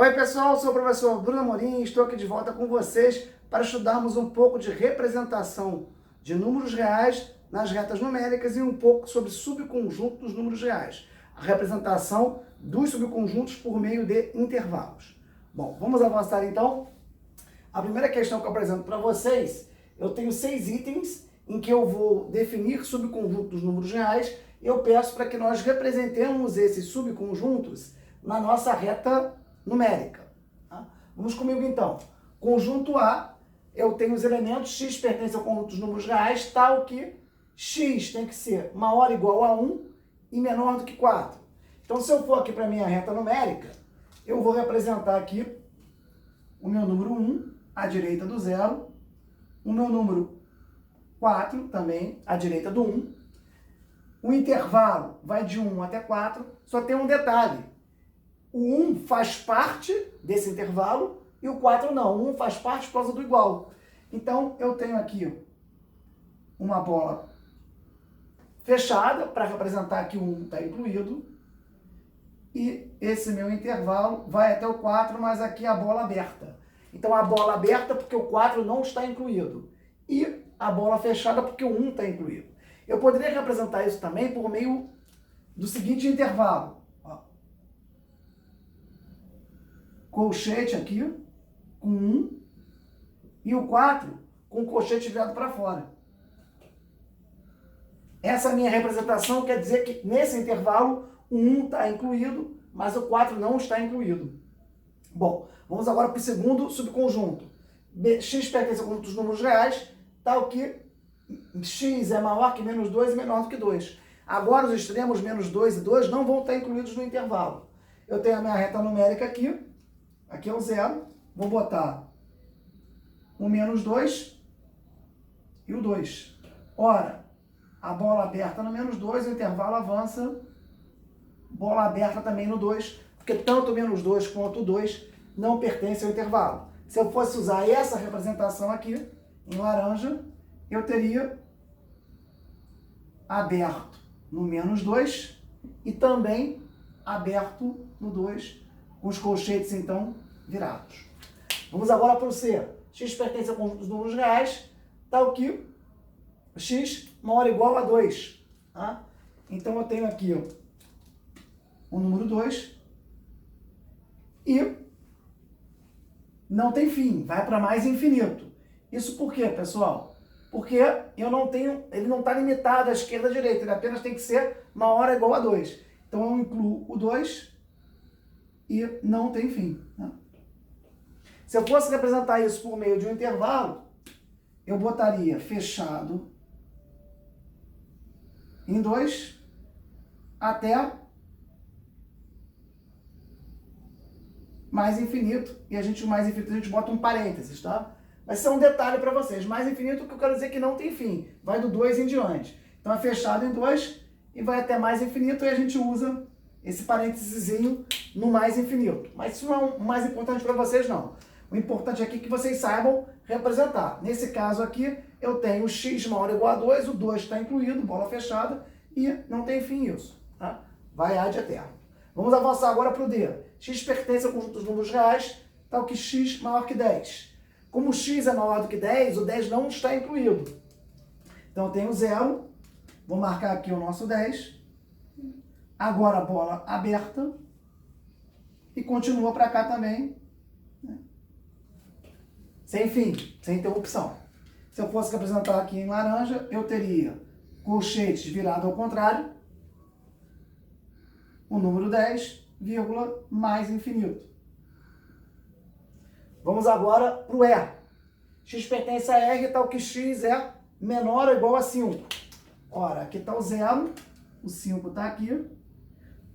Oi pessoal, sou o professor Bruno Amorim e estou aqui de volta com vocês para estudarmos um pouco de representação de números reais nas retas numéricas e um pouco sobre subconjunto dos números reais. A representação dos subconjuntos por meio de intervalos. Bom, vamos avançar então. A primeira questão que eu apresento para vocês, eu tenho 6 itens em que eu vou definir subconjuntos dos números reais e eu peço para que nós representemos esses subconjuntos na nossa reta numérica. Tá? Vamos comigo então. Conjunto A, eu tenho os elementos x pertence ao conjunto dos números reais, tal que x tem que ser maior ou igual a 1 e menor do que 4. Então, se eu for aqui para a minha reta numérica, eu vou representar aqui o meu número 1, à direita do 0, o meu número 4, também, à direita do 1. O intervalo vai de 1 até 4, só tem um detalhe. O 1 faz parte desse intervalo e o 4 não. O 1 faz parte por causa do igual. Então, eu tenho aqui uma bola fechada para representar que o 1 está incluído. E esse meu intervalo vai até o 4, mas aqui a bola aberta. Então, a bola aberta porque o 4 não está incluído. E a bola fechada porque o 1 está incluído. Eu poderia representar isso também por meio do seguinte intervalo. Colchete aqui, com 1, e o 4 com o colchete virado para fora. Essa minha representação quer dizer que nesse intervalo o 1 está incluído, mas o 4 não está incluído. Bom, vamos agora para o segundo subconjunto. X pertence ao conjunto dos números reais, tal que x é maior que menos 2 e menor do que 2. Agora os extremos menos 2 e 2 não vão estar incluídos no intervalo. Eu tenho a minha reta numérica aqui. Aqui é o 0, vou botar o menos 2 e o 2. Ora, a bola aberta no menos 2, o intervalo avança, bola aberta também no 2, porque tanto o menos 2 quanto o 2 não pertencem ao intervalo. Se eu fosse usar essa representação aqui, em laranja, eu teria aberto no menos 2 e também aberto no 2, com os colchetes, então, virados. Vamos agora para o C. X pertence ao conjunto dos números reais, tal que x maior ou igual a 2. Tá? Então, eu tenho aqui o número 2 e não tem fim, vai para mais infinito. Isso por quê, pessoal? Porque eu não tenho, ele não está limitado à esquerda e à direita, ele apenas tem que ser maior ou igual a 2. Então, eu incluo o 2 e não tem fim. Né? Se eu fosse representar isso por meio de um intervalo, eu botaria fechado em 2 até mais infinito. E o mais infinito a gente bota um parênteses, tá? Mas isso é um detalhe para vocês. Mais infinito que eu quero dizer que não tem fim. Vai do 2 em diante. Então é fechado em 2 e vai até mais infinito e a gente usa esse parênteses no mais infinito. Mas isso não é o mais importante para vocês, não. O importante aqui é que vocês saibam representar. Nesse caso aqui, eu tenho x maior ou igual a 2, o 2 está incluído, bola fechada, e não tem fim isso. Tá? Vai ad eterno. Vamos avançar agora para o D. X pertence ao conjunto dos números reais, tal que x maior que 10. Como x é maior do que 10, o 10 não está incluído. Então eu tenho 0, vou marcar aqui o nosso 10. Agora a bola aberta e continua para cá também, né? Sem fim, sem interrupção. Se eu fosse representar aqui em laranja, eu teria colchetes virado ao contrário, o número 10, vírgula, mais infinito. Vamos agora para o E. X pertence a R, tal que x é menor ou igual a 5. Ora, aqui está o 0, o 5 está aqui.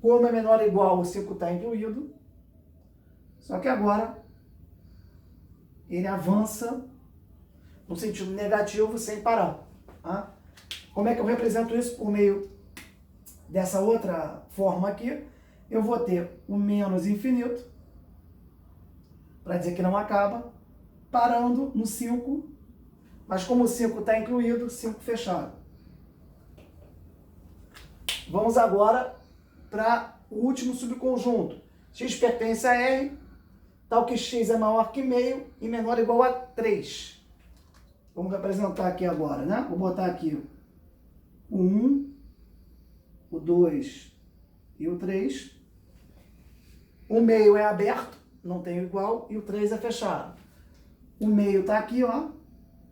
Como é menor ou igual, o 5 está incluído. Só que agora ele avança no sentido negativo sem parar. Tá? Como é que eu represento isso por meio dessa outra forma aqui? Eu vou ter o menos infinito, para dizer que não acaba, parando no 5, mas como o 5 está incluído, 5 fechado. Vamos agora para o último subconjunto. X pertence a R, tal que x é maior que meio e menor ou igual a 3. Vamos representar aqui agora, né? Vou botar aqui o 1, o 2 e o 3. O meio é aberto, não tem igual, e o 3 é fechado. O meio está aqui, ó,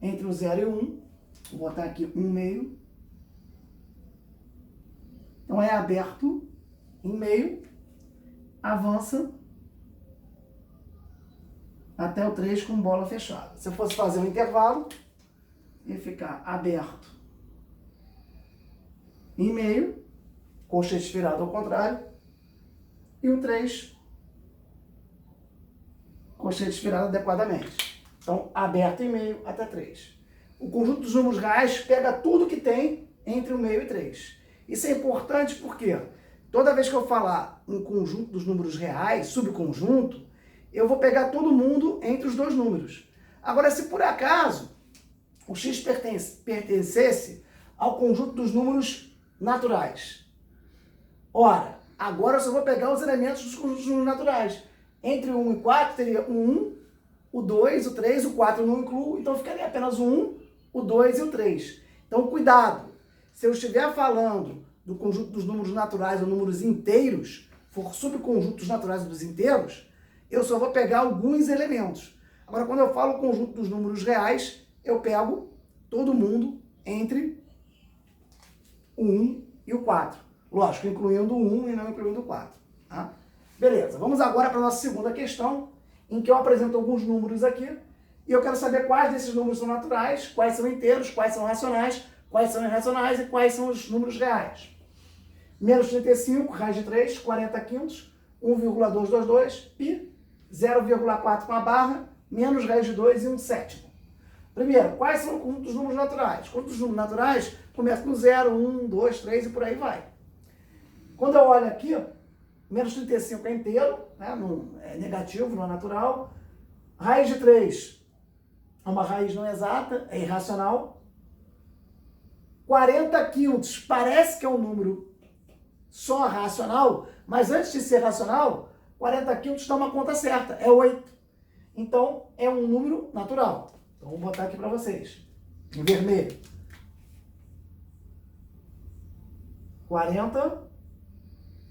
entre o 0 e o 1. Vou botar aqui 1 meio. Então é aberto, em meio, avança até o 3 com bola fechada. Se eu fosse fazer um intervalo, ia ficar aberto em meio, colchete virado ao contrário, e o 3, colchete virado adequadamente. Então, aberto em meio até 3. O conjunto dos números reais pega tudo que tem entre o meio e 3. Isso é importante porque toda vez que eu falar um conjunto dos números reais, subconjunto, eu vou pegar todo mundo entre os dois números. Agora, se por acaso o x pertencesse ao conjunto dos números naturais, ora, agora eu só vou pegar os elementos dos conjuntos dos números naturais. Entre 1 e 4 teria o 1, o 2, o 3, o 4 eu não incluo, então ficaria apenas o 1, o 2 e o 3. Então, cuidado! Se eu estiver falando do conjunto dos números naturais ou números inteiros, for subconjuntos naturais dos inteiros, eu só vou pegar alguns elementos. Agora, quando eu falo conjunto dos números reais, eu pego todo mundo entre o 1 e o 4. Lógico, incluindo o 1 e não incluindo o 4. Tá? Beleza, vamos agora para a nossa segunda questão, em que eu apresento alguns números aqui, e eu quero saber quais desses números são naturais, quais são inteiros, quais são racionais, quais são irracionais e quais são os números reais. Menos 35, raiz de 3, 40 quintos, 1,222, pi, 0,4 com a barra, menos raiz de 2 e 1 sétimo. Primeiro, quais são o conjunto dos números naturais? O conjunto dos números naturais começa no 0, 1, 2, 3 e por aí vai. Quando eu olho aqui, menos 35 é inteiro, né? Não, é negativo, não é natural. Raiz de 3 é uma raiz não exata, é irracional. 40 quintos parece que é um número só racional, mas antes de ser racional, 40 quintos dá uma conta certa, é 8. Então, é um número natural. Então, vou botar aqui para vocês, em vermelho. 40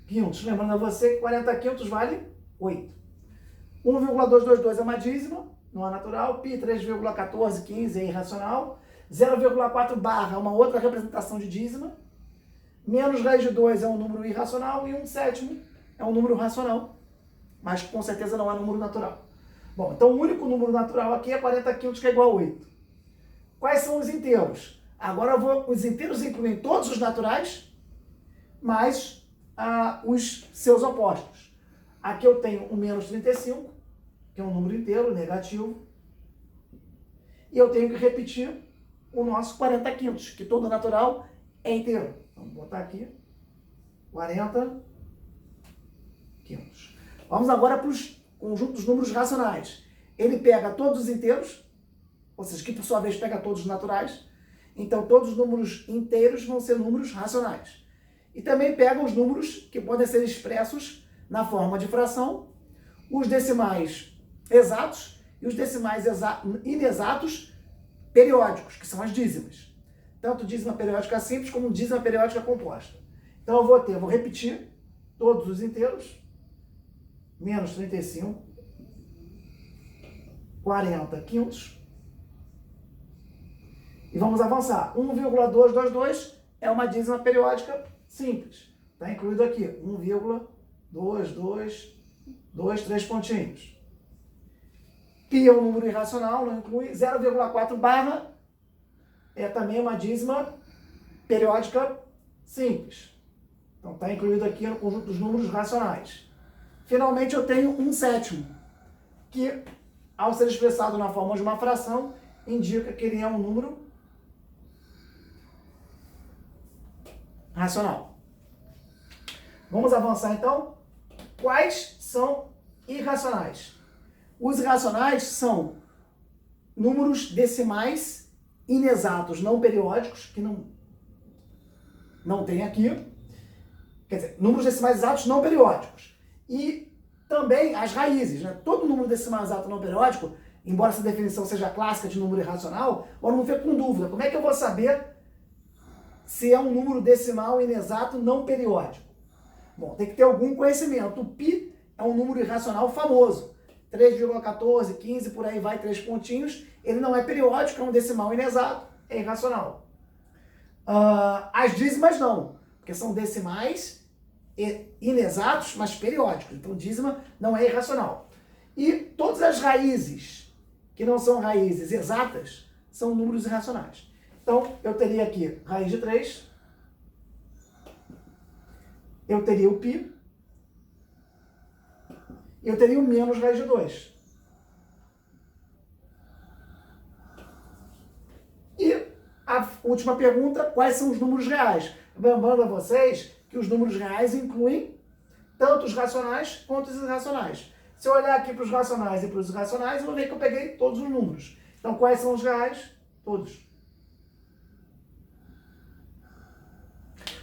quintos. Lembrando a você que 40 quintos vale 8. 1,222 é uma dízima, não é natural. Pi 3,1415 é irracional. 0,4 barra é uma outra representação de dízima. Menos raiz de 2 é um número irracional. E 1 sétimo é um número racional. Mas com certeza não é número natural. Bom, então o único número natural aqui é 40 quintos, que é igual a 8. Quais são os inteiros? Agora os inteiros incluem todos os naturais, mais os seus opostos. Aqui eu tenho o menos 35, que é um número inteiro, negativo. E eu tenho que repetir o nosso 40 quintos, que todo natural é inteiro. Então, vou botar aqui 40 quintos. Vamos agora para os conjuntos dos números racionais. Ele pega todos os inteiros, ou seja, que por sua vez pega todos os naturais. Então, todos os números inteiros vão ser números racionais. E também pega os números que podem ser expressos na forma de fração, os decimais exatos e os decimais inexatos periódicos, que são as dízimas. Tanto dízima periódica simples como dízima periódica composta. Então eu vou repetir todos os inteiros. Menos 35, 40 quintos. E vamos avançar. 1,222 é uma dízima periódica simples. Está incluído aqui 1,222, 3 pontinhos. Pi é um número irracional, não inclui. 0,4 barra é também uma dízima periódica simples. Então está incluído aqui no conjunto dos números racionais. Finalmente eu tenho 1 sétimo, que ao ser expressado na forma de uma fração, indica que ele é um número racional. Vamos avançar então. Quais são irracionais? Os irracionais são números decimais inexatos, não periódicos, que não tem aqui. Quer dizer, números decimais exatos não periódicos. E também as raízes, né? Todo número decimal exato não periódico, embora essa definição seja clássica de número irracional, o aluno fica com dúvida. Como é que eu vou saber se é um número decimal inexato não periódico? Bom, tem que ter algum conhecimento. O π é um número irracional famoso. 3,14, 15, por aí vai, 3 pontinhos. Ele não é periódico, é um decimal inexato, é irracional. As dízimas não, porque são decimais inexatos, mas periódicos. Então, dízima não é irracional. E todas as raízes que não são raízes exatas são números irracionais. Então, eu teria aqui raiz de 3, eu teria o π, eu teria o menos raiz de 2. E a última pergunta, quais são os números reais? Lembrando a vocês que os números reais incluem tanto os racionais quanto os irracionais. Se eu olhar aqui para os racionais e para os irracionais, eu vou ver que eu peguei todos os números. Então, quais são os reais? Todos.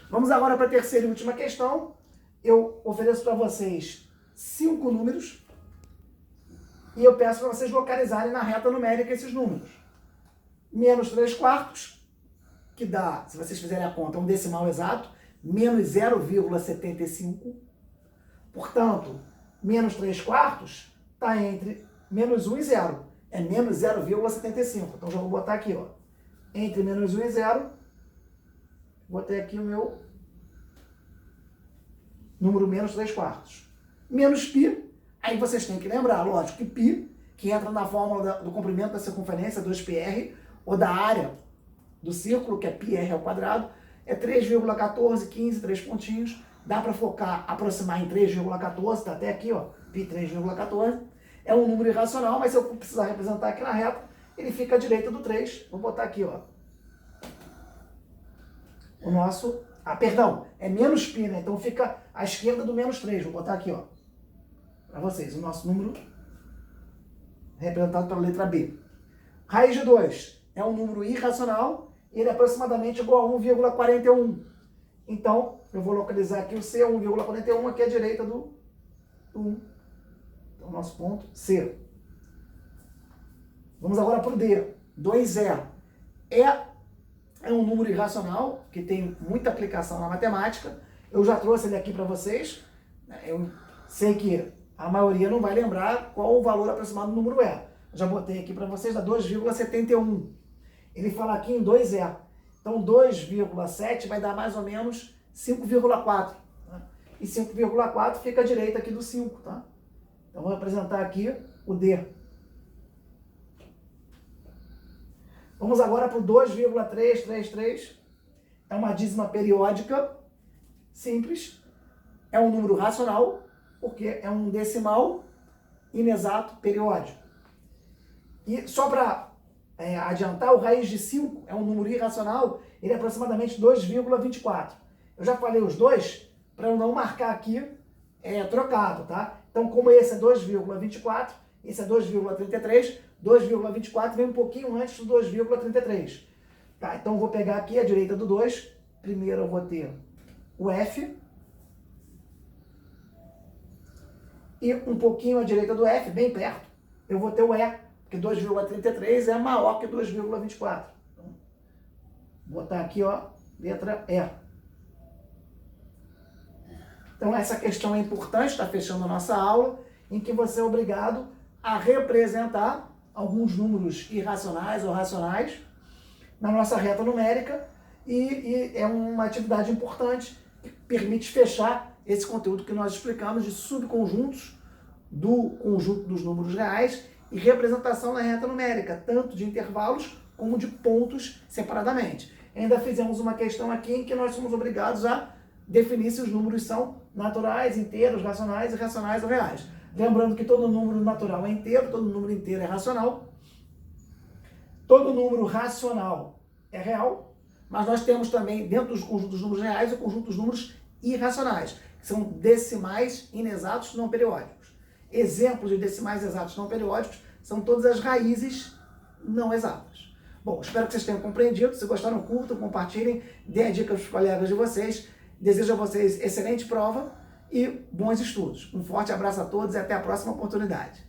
Vamos agora para a terceira e última questão. Eu ofereço para vocês 5 números e eu peço para vocês localizarem na reta numérica esses números. Menos 3 quartos, que dá, se vocês fizerem a conta, um decimal exato, menos 0,75. Portanto, menos 3 quartos está entre menos 1 e 0. É menos 0,75. Então, já vou botar aqui, ó. Entre menos 1 e 0, vou ter aqui o meu número menos 3 quartos. Menos π, aí vocês têm que lembrar, lógico, que π, que entra na fórmula do comprimento da circunferência, 2πr, ou da área do círculo, que é πr ao quadrado, é 3,14, 15, 3 pontinhos. Dá para focar, aproximar em 3,14, tá até aqui, ó, π 3,14. É um número irracional, mas se eu precisar representar aqui na reta, ele fica à direita do 3. Vou botar aqui, ó. O nosso... perdão, é menos π, né? Então fica à esquerda do menos 3. Vou botar aqui, ó, para vocês, o nosso número representado pela letra B. Raiz de 2 é um número irracional e ele é aproximadamente igual a 1,41. Então, eu vou localizar aqui o C, 1,41, aqui à direita do 1. Então, nosso ponto C. Vamos agora para o D. 2E. É um número irracional, que tem muita aplicação na matemática. Eu já trouxe ele aqui para vocês. Eu sei que a maioria não vai lembrar qual o valor aproximado do número E. Eu já botei aqui para vocês, dá 2,71. Ele fala aqui em 2E. Então, 2,7 vai dar mais ou menos 5,4. Tá? E 5,4 fica à direita aqui do 5. Tá? Então, vou apresentar aqui o D. Vamos agora para o 2,333. É uma dízima periódica simples. É um número racional, porque é um decimal inexato periódico. E só para adiantar, o raiz de 5 é um número irracional, ele é aproximadamente 2,24. Eu já falei os dois para eu não marcar aqui trocado, tá? Então, como esse é 2,24, esse é 2,33, 2,24 vem um pouquinho antes do 2,33. Tá, então eu vou pegar aqui a direita do 2. Primeiro eu vou ter o F. E um pouquinho à direita do F, bem perto, eu vou ter o E, porque 2,33 é maior que 2,24. Então, vou botar aqui, ó, letra E. Então essa questão é importante, está fechando a nossa aula, em que você é obrigado a representar alguns números irracionais ou racionais na nossa reta numérica e é uma atividade importante que permite fechar esse conteúdo que nós explicamos de subconjuntos do conjunto dos números reais e representação na reta numérica, tanto de intervalos como de pontos separadamente. Ainda fizemos uma questão aqui em que nós somos obrigados a definir se os números são naturais, inteiros, racionais, irracionais ou reais. Lembrando que todo número natural é inteiro, todo número inteiro é racional. Todo número racional é real, mas nós temos também, dentro do conjunto dos números reais, o conjunto dos números irracionais, que são decimais inexatos não periódicos. Exemplos de decimais exatos não periódicos são todas as raízes não exatas. Bom, espero que vocês tenham compreendido. Se gostaram, curtam, compartilhem, dêem a dica para os colegas de vocês. Desejo a vocês excelente prova e bons estudos. Um forte abraço a todos e até a próxima oportunidade.